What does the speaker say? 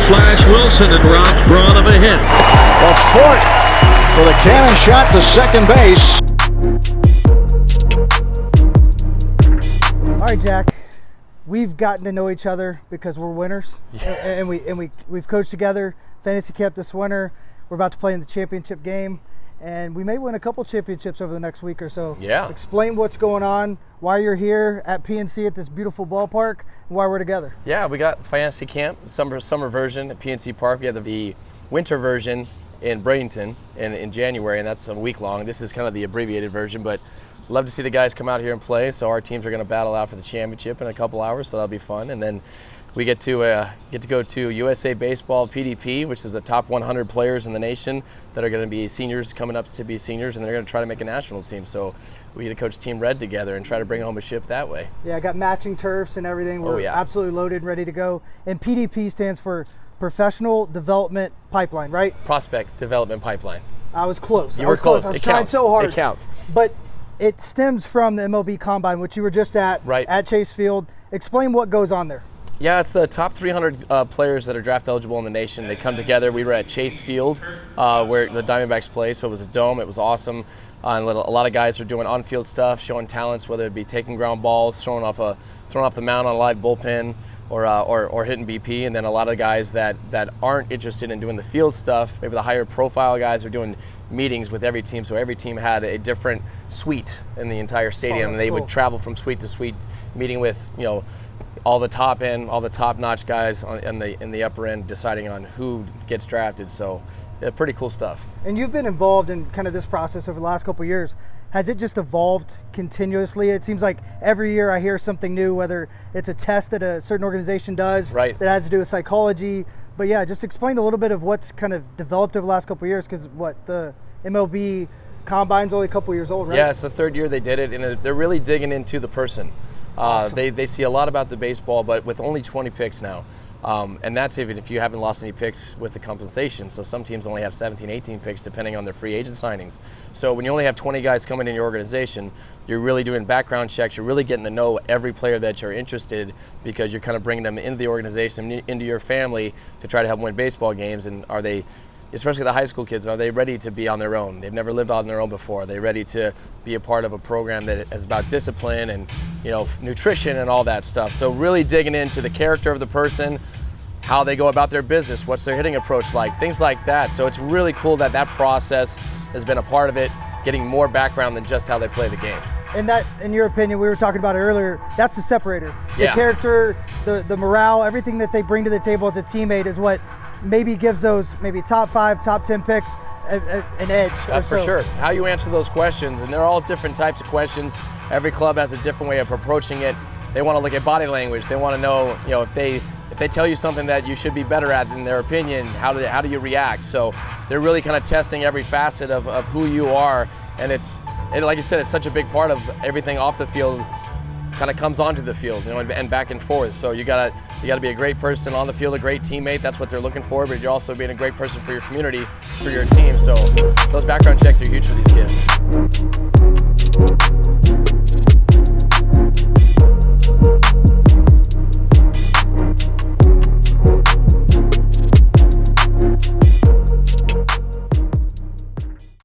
flash Wilson and robs Braun of a hit. A Fort with a cannon shot to second base. All right, Jack. We've gotten to know each other because we're winners, and we've coached together. Fantasy camp this winter. We're about to play in the championship game, and we may win a couple championships over the next week or so. Yeah. Explain what's going on, why you're here at PNC at this beautiful ballpark, and why we're together. Yeah, we got fantasy camp, summer version at PNC Park. We have the winter version in Bradenton in January, and that's a week long. This is kind of the abbreviated version, but love to see the guys come out here and play. So our teams are going to battle out for the championship in a couple hours, so that'll be fun. And then we get to go to USA Baseball PDP, which is the top 100 players in the nation that are going to be seniors, coming up to be seniors, and they're going to try to make a national team. So we get to coach Team Red together and try to bring home a ship that way. Yeah, I got matching turfs and everything. We're absolutely loaded and ready to go. And PDP stands for Professional Development Pipeline, right? Prospect Development Pipeline. I was close. You were close. I was trying so hard. It counts. But it stems from the MLB Combine, which you were just at Chase Field. Explain what goes on there. Yeah, it's the top 300 players that are draft eligible in the nation. They come together. We were at Chase Field where the Diamondbacks play, so it was a dome. It was awesome. A lot of guys are doing on-field stuff, showing talents, whether it be taking ground balls, throwing off the mound on a live bullpen, or hitting BP. And then a lot of guys that aren't interested in doing the field stuff, maybe the higher profile guys are doing meetings with every team. So every team had a different suite in the entire stadium, and they would travel from suite to suite, meeting with all the top-notch guys in the upper end, deciding on who gets drafted. So pretty cool stuff. And you've been involved in kind of this process over the last couple of years. Has it just evolved continuously? It seems like every year I hear something new, whether it's a test that a certain organization does that has to do with psychology. But yeah, just explain a little bit of what's kind of developed over the last couple of years, because the MLB Combine's only a couple of years old, right? Yeah, it's the third year they did it, and they're really digging into the person. Awesome. They see a lot about the baseball, but with only 20 picks now. And that's even if you haven't lost any picks with the compensation. So some teams only have 17, 18 picks depending on their free agent signings. So when you only have 20 guys coming in your organization, you're really doing background checks. You're really getting to know every player that you're interested, because you're kind of bringing them into the organization, into your family, to try to help them win baseball games. And are they, especially the high school kids, are they ready to be on their own? They've never lived on their own before. Are they ready to be a part of a program that is about discipline and nutrition and all that stuff? So really digging into the character of the person, how they go about their business, what's their hitting approach like, things like that. So it's really cool that process has been a part of it, getting more background than just how they play the game. And that, in your opinion, we were talking about it earlier, that's the separator. The character, the morale, everything that they bring to the table as a teammate is what maybe gives those top 5, top 10 picks an edge. That's for sure. How you answer those questions, and they're all different types of questions. Every club has a different way of approaching it. They want to look at body language. They want to know, if they tell you something that you should be better at, in their opinion, how do you react? So they're really kind of testing every facet of who you are, and like you said, it's such a big part of everything off the field. Kind of comes onto the field, and back and forth. So you gotta be a great person on the field, a great teammate. That's what they're looking for. But you're also being a great person for your community, for your team. So those background checks are huge for these kids.